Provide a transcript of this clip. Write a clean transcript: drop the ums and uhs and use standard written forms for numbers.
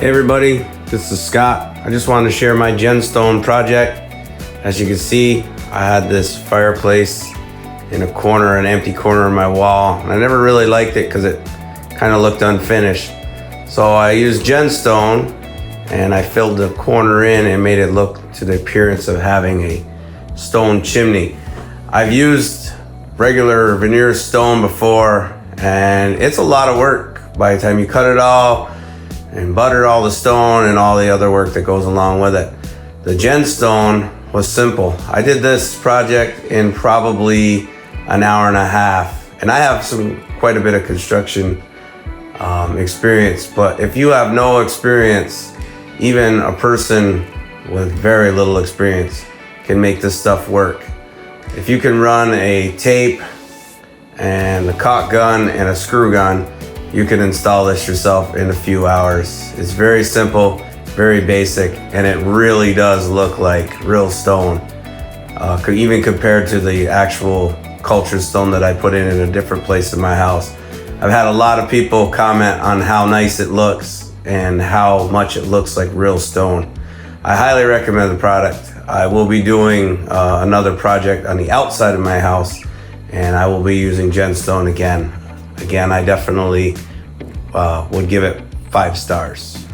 Hey everybody, this is Scott. I just wanted to share my GenStone project. As you can see, I had this fireplace in a corner, an empty corner of my wall, and I never really liked it because it kind of looked unfinished. So I used GenStone and I filled the corner in and made it look to the appearance of having a stone chimney. I've used regular veneer stone before, and it's a lot of work by the time you cut it all and butter all the stone and all the other work that goes along with it. The GenStone was simple. I did this project in probably an hour and a half, and I have quite a bit of construction experience, but if you have no experience, even a person with very little experience can make this stuff work. If you can run a tape and a caulk gun and a screw gun, you can install this yourself in a few hours. It's very simple, very basic, and it really does look like real stone. Even compared to the actual cultured stone that I put in a different place in my house. I've had a lot of people comment on how nice it looks and how much it looks like real stone. I highly recommend the product. I will be doing another project on the outside of my house, and I will be using GenStone again. I definitely would give it 5 stars.